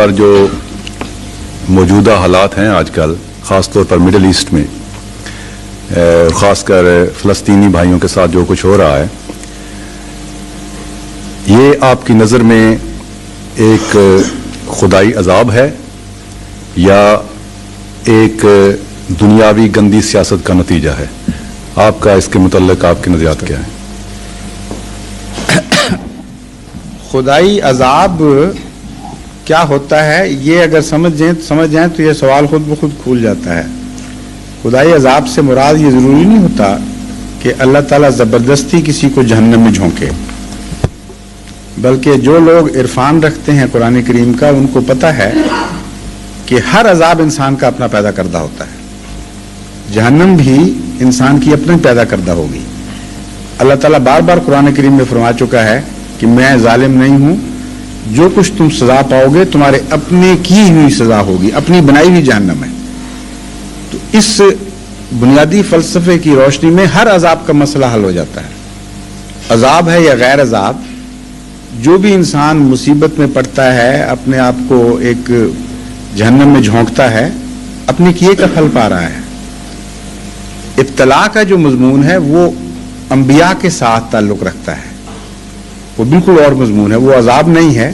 اور جو موجودہ حالات ہیں آج کل خاص طور پر مڈل ایسٹ میں، خاص کر فلسطینی بھائیوں کے ساتھ جو کچھ ہو رہا ہے، یہ آپ کی نظر میں ایک خدائی عذاب ہے یا ایک دنیاوی گندی سیاست کا نتیجہ ہے؟ آپ کا اس کے متعلق آپ کی نظریات کیا ہیں؟ خدائی عذاب کیا ہوتا ہے، یہ اگر سمجھ جائیں تو یہ سوال خود بخود کھول جاتا ہے۔ خدائی عذاب سے مراد یہ ضروری نہیں ہوتا کہ اللہ تعالیٰ زبردستی کسی کو جہنم میں جھونکے، بلکہ جو لوگ عرفان رکھتے ہیں قرآن کریم کا، ان کو پتہ ہے کہ ہر عذاب انسان کا اپنا پیدا کردہ ہوتا ہے۔ جہنم بھی انسان کی اپنے پیدا کردہ ہوگی۔ اللہ تعالیٰ بار بار قرآن کریم میں فرما چکا ہے کہ میں ظالم نہیں ہوں، جو کچھ تم سزا پاؤ گے تمہارے اپنے کی ہوئی سزا ہوگی، اپنی بنائی ہوئی جہنم ہے۔ تو اس بنیادی فلسفے کی روشنی میں ہر عذاب کا مسئلہ حل ہو جاتا ہے۔ عذاب ہے یا غیر عذاب، جو بھی انسان مصیبت میں پڑتا ہے، اپنے آپ کو ایک جہنم میں جھونکتا ہے، اپنے کیے کا پھل پا رہا ہے۔ ابتلا کا جو مضمون ہے وہ انبیاء کے ساتھ تعلق رکھتا ہے، وہ بالکل اور مضمون ہے، وہ عذاب نہیں ہے۔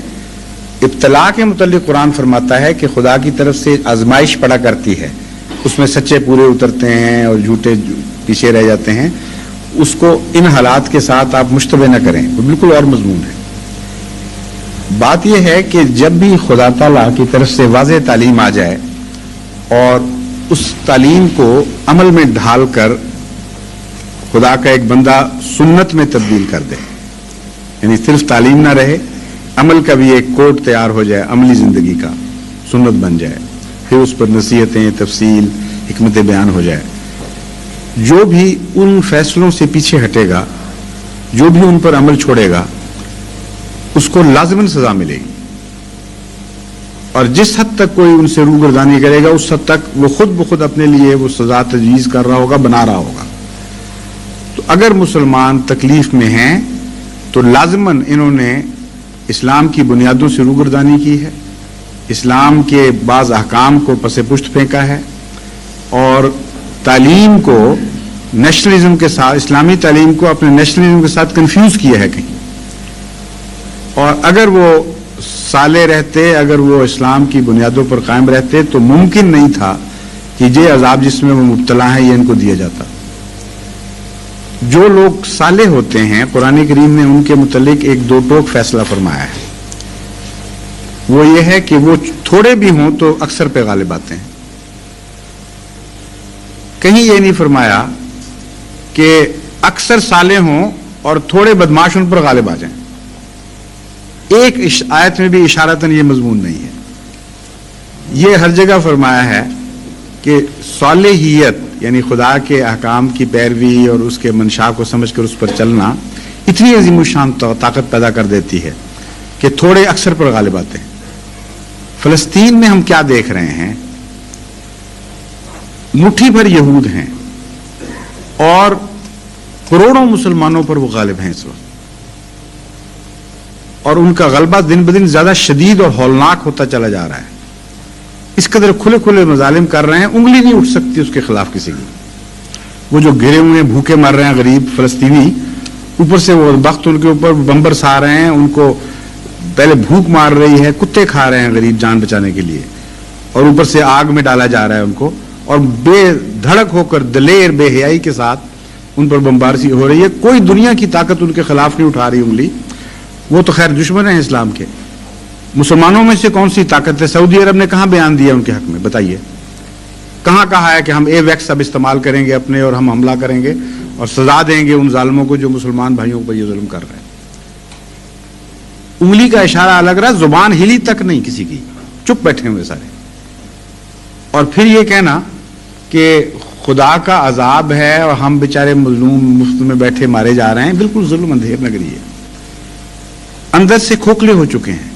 ابتلا کے متعلق قرآن فرماتا ہے کہ خدا کی طرف سے آزمائش پڑا کرتی ہے، اس میں سچے پورے اترتے ہیں اور جھوٹے پیچھے رہ جاتے ہیں، اس کو ان حالات کے ساتھ آپ مشتبہ نہ کریں، وہ بالکل اور مضمون ہے۔ بات یہ ہے کہ جب بھی خدا تعالیٰ کی طرف سے واضح تعلیم آ جائے اور اس تعلیم کو عمل میں ڈھال کر خدا کا ایک بندہ سنت میں تبدیل کر دے، یعنی صرف تعلیم نہ رہے، عمل کا بھی ایک کوڈ تیار ہو جائے، عملی زندگی کا سنت بن جائے، پھر اس پر نصیحتیں، تفصیل، حکمت بیان ہو جائے، جو بھی ان فیصلوں سے پیچھے ہٹے گا، جو بھی ان پر عمل چھوڑے گا، اس کو لازماً سزا ملے گی، اور جس حد تک کوئی ان سے روگردانی کرے گا اس حد تک وہ خود بخود اپنے لیے وہ سزا تجویز کر رہا ہوگا، بنا رہا ہوگا۔ تو اگر مسلمان تکلیف میں ہیں تو لازماً انہوں نے اسلام کی بنیادوں سے روگردانی کی ہے، اسلام کے بعض احکام کو پس پشت پھینکا ہے، اور تعلیم کو نیشنلزم کے ساتھ، اسلامی تعلیم کو اپنے نیشنلزم کے ساتھ کنفیوز کیا ہے کہیں۔ اور اگر وہ صالح رہتے، اگر وہ اسلام کی بنیادوں پر قائم رہتے تو ممکن نہیں تھا کہ یہ عذاب جس میں وہ مبتلا ہیں یہ ان کو دیا جاتا۔ جو لوگ صالح ہوتے ہیں، قرآن کریم نے ان کے متعلق ایک دو ٹوک فیصلہ فرمایا ہے، وہ یہ ہے کہ وہ تھوڑے بھی ہوں تو اکثر پہ غالب آتے ہیں۔ کہیں یہ نہیں فرمایا کہ اکثر صالح ہوں اور تھوڑے بدماش ان پر غالب آ جائیں۔ ایک آیت میں بھی اشارتاً یہ مضمون نہیں ہے۔ یہ ہر جگہ فرمایا ہے کہ صالحیت یعنی خدا کے احکام کی پیروی اور اس کے منشا کو سمجھ کر اس پر چلنا اتنی عظیم الشان طاقت پیدا کر دیتی ہے کہ تھوڑے اکثر پر غالب آتے ہیں۔ فلسطین میں ہم کیا دیکھ رہے ہیں؟ مٹھی بھر یہود ہیں اور کروڑوں مسلمانوں پر وہ غالب ہیں اس وقت، اور ان کا غلبہ دن بدن زیادہ شدید اور ہولناک ہوتا چلا جا رہا ہے۔ اس قدر کھلے کھلے مظالم کر رہے ہیں، انگلی نہیں اٹھ سکتی اس کے خلاف کسی کی۔ وہ جو گرے ہوئے بھوکے مر رہے ہیں غریب فلسطینی، اوپر سے وہ بخت ان کے اوپر بمبر سا رہے ہیں، ان کو پہلے بھوک مار رہی ہے، کتے کھا رہے ہیں غریب جان بچانے کے لیے، اور اوپر سے آگ میں ڈالا جا رہا ہے ان کو، اور بے دھڑک ہو کر دلیر بے حیائی کے ساتھ ان پر بمبارسی ہو رہی ہے۔ کوئی دنیا کی طاقت ان کے خلاف نہیں اٹھا رہی انگلی۔ وہ تو خیر دشمن ہیں اسلام کے۔ مسلمانوں میں سے کون سی طاقت ہے؟ سعودی عرب نے کہاں بیان دیا ان کے حق میں؟ بتائیے، کہاں کہا ہے کہ ہم اے ویکس اب استعمال کریں گے اپنے، اور ہم حملہ کریں گے اور سزا دیں گے ان ظالموں کو جو مسلمان بھائیوں پر یہ ظلم کر رہے ہیں؟ انگلی کا اشارہ الگ رہا، زبان ہلی تک نہیں کسی کی، چپ بیٹھے ہوئے سارے۔ اور پھر یہ کہنا کہ خدا کا عذاب ہے اور ہم بیچارے مظلوم مفت میں بیٹھے مارے جا رہے ہیں، بالکل ظلم اندھیر نگری ہے۔ اندر سے کھوکھلے ہو چکے ہیں،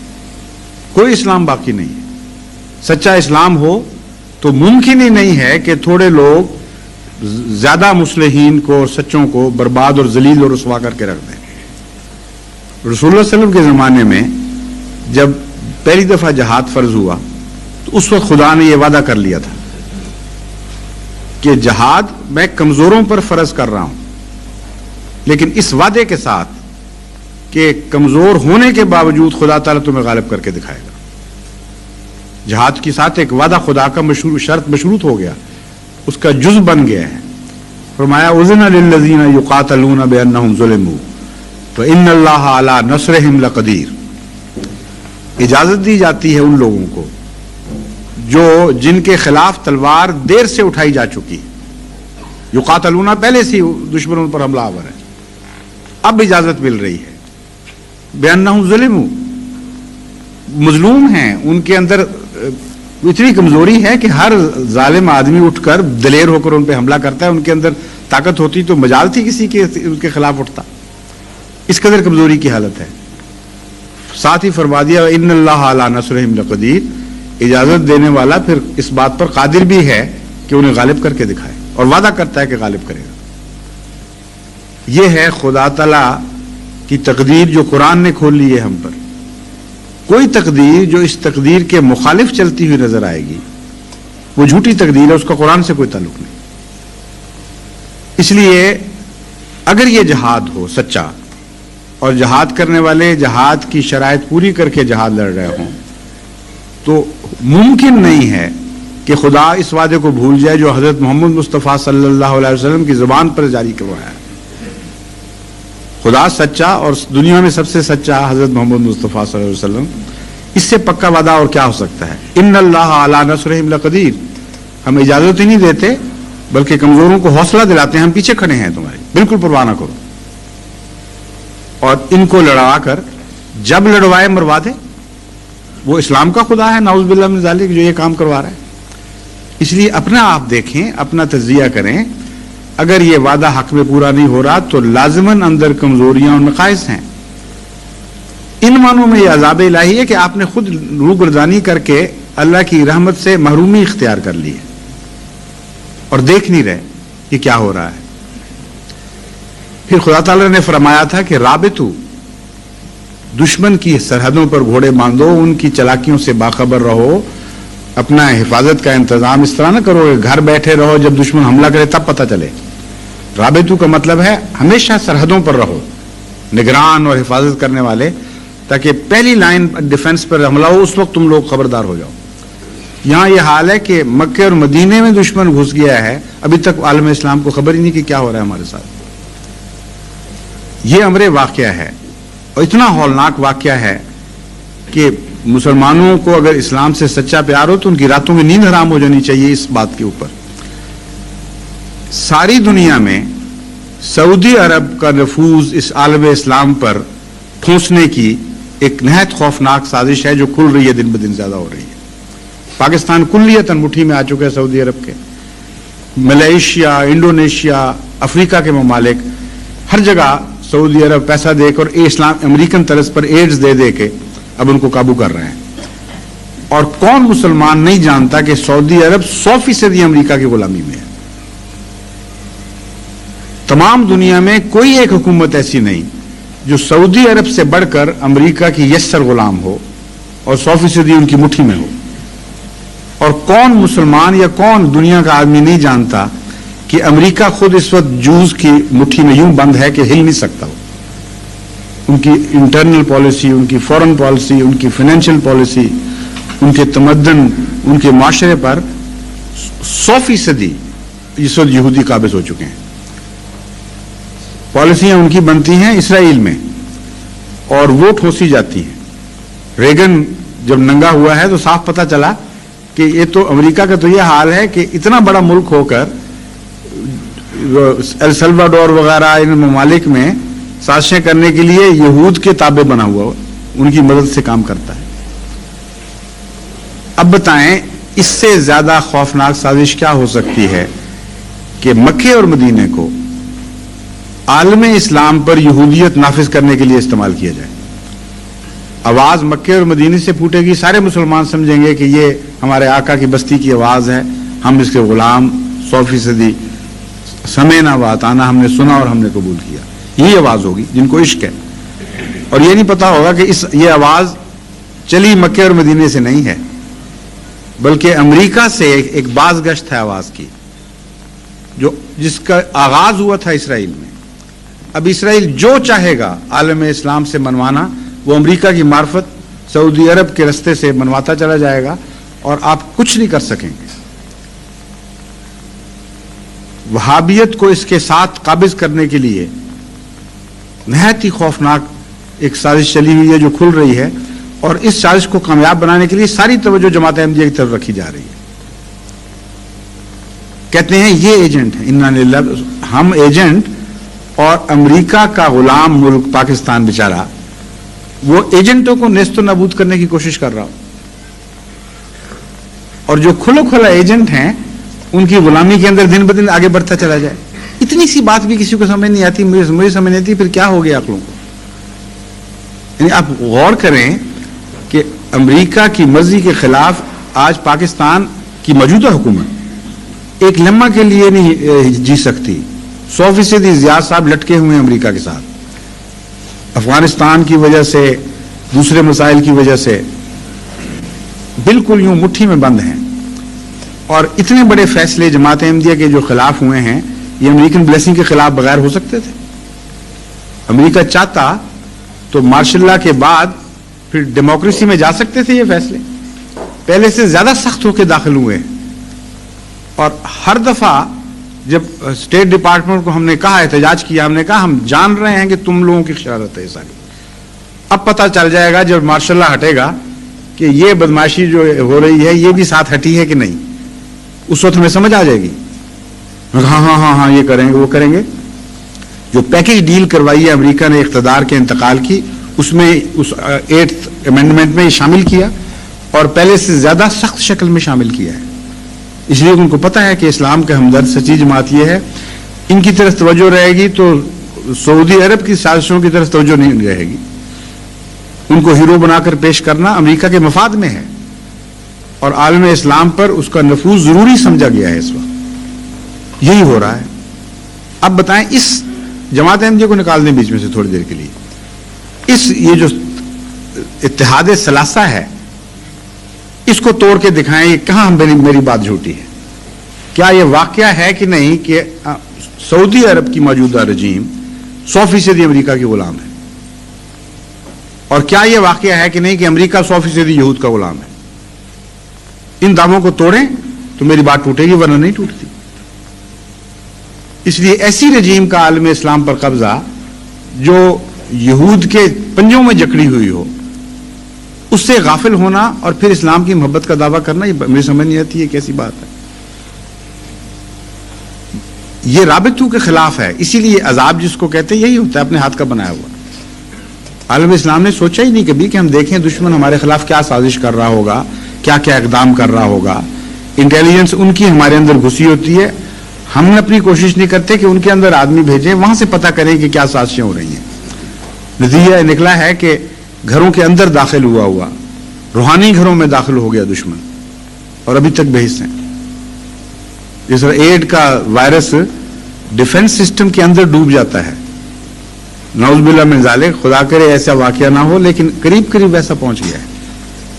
کوئی اسلام باقی نہیں ہے۔ سچا اسلام ہو تو ممکن ہی نہیں ہے کہ تھوڑے لوگ زیادہ مصلحین کو اور سچوں کو برباد اور ذلیل اور رسوا کر کے رکھ دیں۔ رسول اللہ صلی اللہ علیہ وسلم کے زمانے میں جب پہلی دفعہ جہاد فرض ہوا تو اس وقت خدا نے یہ وعدہ کر لیا تھا کہ جہاد میں کمزوروں پر فرض کر رہا ہوں، لیکن اس وعدے کے ساتھ کہ کمزور ہونے کے باوجود خدا تعالیٰ تمہیں غالب کر کے دکھائے گا۔ جہاد کے ساتھ ایک وعدہ خدا کا شرط مشروط ہو گیا، اس کا جز بن گیا ہے۔ فرمایا اذن للذین یقاتلون بانہم ظلموا فان اللہ علی نصرہم لقدیر، اجازت دی جاتی ہے ان لوگوں کو جن کے خلاف تلوار دیر سے اٹھائی جا چکی، یقاتلون پہلے سے دشمنوں پر حملہ آور ہے، اب اجازت مل رہی ہے۔ بانہم ظلموا، مظلوم ہیں، ان کے اندر اتنی کمزوری ہے کہ ہر ظالم آدمی اٹھ کر دلیر ہو کر ان پہ حملہ کرتا ہے، ان کے اندر طاقت ہوتی تو مجال تھی کسی کے ان کے خلاف اٹھتا، اس قدر کمزوری کی حالت ہے۔ ساتھ ہی فرما دیا ان اللہ علی نصرہم لقدیر، اجازت دینے والا پھر اس بات پر قادر بھی ہے کہ انہیں غالب کر کے دکھائے، اور وعدہ کرتا ہے کہ غالب کرے گا۔ یہ ہے خدا تعالی کی تقدیر جو قرآن نے کھول لی ہے ہم پر۔ کوئی تقدیر جو اس تقدیر کے مخالف چلتی ہوئی نظر آئے گی وہ جھوٹی تقدیر ہے، اس کا قرآن سے کوئی تعلق نہیں۔ اس لیے اگر یہ جہاد ہو سچا اور جہاد کرنے والے جہاد کی شرائط پوری کر کے جہاد لڑ رہے ہوں تو ممکن نہیں ہے کہ خدا اس وعدے کو بھول جائے جو حضرت محمد مصطفیٰ صلی اللہ علیہ وسلم کی زبان پر جاری کروایا ہے۔ خدا سچا اور دنیا میں سب سے سچا حضرت محمد مصطفیٰ صلی اللہ علیہ وسلم، اس سے پکا وعدہ اور کیا ہو سکتا ہے؟ ان اللہ علی نصرہم لقدیر، ہم اجازت ہی نہیں دیتے بلکہ کمزوروں کو حوصلہ دلاتے ہیں، ہم پیچھے کھڑے ہیں تمہاری، بالکل پرواہ نہ کرو، اور ان کو لڑوا کر جب لڑوائے مروا دے۔ وہ اسلام کا خدا ہے نعوذ باللہ من ذالک جو یہ کام کروا رہا ہے۔ اس لیے اپنا آپ دیکھیں، اپنا تجزیہ کریں، اگر یہ وعدہ حق میں پورا نہیں ہو رہا تو لازماً اندر کمزوریاں اور نقائص ہیں۔ ان معنوں میں یہ عذاب الہی ہے کہ آپ نے خود روگردانی کر کے اللہ کی رحمت سے محرومی اختیار کر لی ہے اور دیکھ نہیں رہے کہ کیا ہو رہا ہے۔ پھر خدا تعالیٰ نے فرمایا تھا کہ رابطو، دشمن کی سرحدوں پر گھوڑے باندھو، ان کی چلاکیوں سے باخبر رہو، اپنا حفاظت کا انتظام اس طرح نہ کرو کہ گھر بیٹھے رہو، جب دشمن حملہ کرے تب پتہ چلے۔ رابطو کا مطلب ہے ہمیشہ سرحدوں پر رہو، نگران اور حفاظت کرنے والے، تاکہ پہلی لائن ڈیفنس پر حملہ ہو اس وقت تم لوگ خبردار ہو جاؤ۔ یہاں یہ حال ہے کہ مکے اور مدینے میں دشمن گھس گیا ہے، ابھی تک عالم اسلام کو خبر ہی نہیں کہ کیا ہو رہا ہے ہمارے ساتھ۔ یہ امر واقعہ ہے، اور اتنا ہولناک واقعہ ہے کہ مسلمانوں کو اگر اسلام سے سچا پیار ہو تو ان کی راتوں میں نیند حرام ہو جانی چاہیے اس بات کے اوپر۔ ساری دنیا میں سعودی عرب کا نفوذ اس عالم اسلام پر ٹھونسنے کی ایک نہایت خوفناک سازش ہے جو کھل رہی ہے، دن بدن زیادہ ہو رہی ہے۔ پاکستان کلیتاً مٹھی میں آ چکے ہیں سعودی عرب کے، ملیشیا، انڈونیشیا، افریقہ کے ممالک، ہر جگہ سعودی عرب پیسہ دے کر اسلام امریکن طرز پر ایڈز دے دے کے اب ان کو قابو کر رہے ہیں۔ اور کون مسلمان نہیں جانتا کہ سعودی عرب 100% امریکہ کی غلامی میں ہے۔ تمام دنیا میں کوئی ایک حکومت ایسی نہیں جو سعودی عرب سے بڑھ کر امریکہ کی یسر غلام ہو اور 100% ان کی مٹھی میں ہو۔ اور کون مسلمان یا کون دنیا کا آدمی نہیں جانتا کہ امریکہ خود اس وقت جوز کی مٹھی میں یوں بند ہے کہ ہل نہیں سکتا ہو۔ ان کی انٹرنل پالیسی، ان کی فورن پالیسی، ان کی فائنینشیل پالیسی، ان کے تمدن، ان کے معاشرے پر 100% اس وقت یہودی قابض ہو چکے ہیں۔ پالیسیاں ان کی بنتی ہیں اسرائیل میں اور وہ ٹھوسی جاتی ہیں۔ ریگن جب ننگا ہوا ہے تو صاف پتہ چلا کہ یہ تو امریکہ کا تو یہ حال ہے کہ اتنا بڑا ملک ہو کر ایل سلواڈور وغیرہ ان ممالک میں سازشیں کرنے کے لیے یہود کے تابع بنا ہوا، ان کی مدد سے کام کرتا ہے۔ اب بتائیں اس سے زیادہ خوفناک سازش کیا ہو سکتی ہے کہ مکے اور مدینے کو عالم اسلام پر یہودیت نافذ کرنے کے لیے استعمال کیا جائے۔ آواز مکے اور مدینے سے پھوٹے گی، سارے مسلمان سمجھیں گے کہ یہ ہمارے آقا کی بستی کی آواز ہے، ہم اس کے غلام 100% سمعنا وأطعنا، ہم نے سنا اور ہم نے قبول کیا، یہی آواز ہوگی جن کو عشق ہے۔ اور یہ نہیں پتا ہوگا کہ یہ آواز چلی مکے اور مدینے سے نہیں ہے، بلکہ امریکہ سے ایک باز گشت ہے آواز کی، جس کا آغاز ہوا تھا اسرائیل میں۔ اب اسرائیل جو چاہے گا عالم اسلام سے منوانا، وہ امریکہ کی معرفت سعودی عرب کے رستے سے منواتا چلا جائے گا، اور آپ کچھ نہیں کر سکیں گے۔ وہابیت کو اس کے ساتھ قابض کرنے کے لیے نہایت ہی خوفناک ایک سازش چلی ہوئی ہے جو کھل رہی ہے، اور اس سازش کو کامیاب بنانے کے لیے ساری توجہ جماعت احمدیہ کی طرف رکھی جا رہی ہے۔ کہتے ہیں یہ ایجنٹ ہیں، انا للہ، ہم ایجنٹ، اور امریکہ کا غلام ملک پاکستان بیچارہ وہ ایجنٹوں کو نیست و نابود کرنے کی کوشش کر رہا ہو، اور جو کھلا کھلا ایجنٹ ہیں ان کی غلامی کے اندر دن بدن آگے بڑھتا چلا جائے۔ اتنی سی بات بھی کسی کو سمجھ نہیں آتی، مجھے سمجھ نہیں آتی، پھر کیا ہو گیا عقلوں کو؟ یعنی آپ غور کریں کہ امریکہ کی مرضی کے خلاف آج پاکستان کی موجودہ حکومت ایک لمحہ کے لیے نہیں جی سکتی۔ 100% زیاد صاحب لٹکے ہوئے ہیں امریکہ کے ساتھ، افغانستان کی وجہ سے، دوسرے مسائل کی وجہ سے بالکل یوں مٹھی میں بند ہیں، اور اتنے بڑے فیصلے جماعت احمدیہ کے جو خلاف ہوئے ہیں یہ امریکن بلیسنگ کے خلاف بغیر ہو سکتے تھے؟ امریکہ چاہتا تو مارشل لا کے بعد پھر ڈیموکریسی میں جا سکتے تھے۔ یہ فیصلے پہلے سے زیادہ سخت ہو کے داخل ہوئے ہیں، اور ہر دفعہ جب اسٹیٹ ڈپارٹمنٹ کو ہم نے کہا، احتجاج کیا، ہم نے کہا ہم جان رہے ہیں کہ تم لوگوں کی خیالت ہے ساری، اب پتہ چل جائے گا جب مارشل لا ہٹے گا کہ یہ بدماشی جو ہو رہی ہے یہ بھی ساتھ ہٹی ہے کہ نہیں، اس وقت ہمیں سمجھ آ جائے گی۔ ہاں ہاں ہاں ہاں یہ کریں گے، وہ کریں گے۔ جو پیکج ڈیل کروائی ہے امریکہ نے اقتدار کے انتقال کی، اس میں اس 8th امینڈمنٹ میں یہ شامل کیا، اور پہلے سے زیادہ سخت شکل میں شامل کیا ہے، اس لیے ان کو پتہ ہے کہ اسلام کا ہمدرد سچی جماعت یہ ہے، ان کی طرف توجہ رہے گی تو سعودی عرب کی سازشوں کی طرف توجہ نہیں رہے گی۔ ان کو ہیرو بنا کر پیش کرنا امریکہ کے مفاد میں ہے، اور عالم اسلام پر اس کا نفوذ ضروری سمجھا گیا ہے۔ اس وقت یہی ہو رہا ہے۔ اب بتائیں، اس جماعت احمدیہ کو نکال دیں بیچ میں سے تھوڑی دیر کے لیے، یہ جو اتحاد ثلاثہ ہے اس کو توڑ کے دکھائیں، یہ کہاں میری بات جھوٹی ہے؟ کیا یہ واقعہ ہے کہ نہیں کہ سعودی عرب کی موجودہ رجیم 100% امریکہ کی غلام ہے؟ اور کیا یہ واقعہ ہے کہ نہیں کہ امریکہ 100% یہود کا غلام ہے؟ ان دعووں کو توڑیں تو میری بات ٹوٹے گی، ورنہ نہیں ٹوٹتی۔ اس لیے ایسی رجیم کا عالم اسلام پر قبضہ جو یہود کے پنجوں میں جکڑی ہوئی ہو، اس سے غافل ہونا اور پھر اسلام کی محبت کا دعویٰ کرنا، یہ مجھے سمجھ نہیں آتی ہے کیسی بات ہے۔ یہ رابطوں کے خلاف ہے، اسی لیے عذاب جس کو کہتے ہیں یہی ہوتا ہے، اپنے ہاتھ کا بنایا ہوا۔ عالم اسلام نے سوچا ہی نہیں کبھی کہ ہم دیکھیں دشمن ہمارے خلاف کیا سازش کر رہا ہوگا، کیا کیا اقدام کر رہا ہوگا۔ انٹیلیجنس ان کی ہمارے اندر گھسی ہوتی ہے، ہم اپنی کوشش نہیں کرتے کہ ان کے اندر آدمی بھیجیں، وہاں سے پتہ کریں کہ کیا سازشیں ہو رہی ہیں۔ نتیجہ نکلا ہے کہ گھروں کے اندر داخل ہوا، روحانی گھروں میں داخل ہو گیا دشمن، اور ابھی تک بحث ہیں۔ جس طرح ایڈ کا وائرس ڈیفنس سسٹم کے اندر ڈوب جاتا ہے، نعوذ باللہ من ذالک، خدا کرے ایسا واقعہ نہ ہو، لیکن قریب قریب ایسا پہنچ گیا ہے۔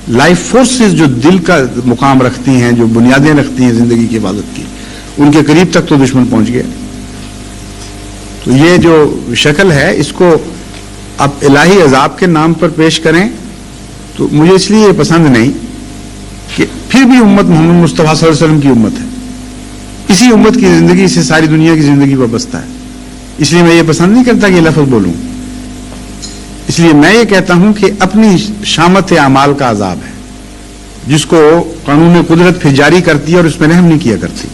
لائف فورسز جو دل کا مقام رکھتی ہیں، جو بنیادیں رکھتی ہیں زندگی کی حفاظت کی، ان کے قریب تک تو دشمن پہنچ گیا۔ تو یہ جو شکل ہے اس کو اب الہی عذاب کے نام پر پیش کریں تو مجھے اس لیے یہ پسند نہیں کہ پھر بھی امت محمد مصطفیٰ صلی اللہ علیہ وسلم کی امت ہے، اسی امت کی زندگی سے ساری دنیا کی زندگی وابستہ ہے، اس لیے میں یہ پسند نہیں کرتا کہ یہ لفظ بولوں۔ اس لیے میں یہ کہتا ہوں کہ اپنی شامت اعمال کا عذاب ہے، جس کو قانون قدرت پھر جاری کرتی ہے اور اس میں رحم نہیں کیا کرتی۔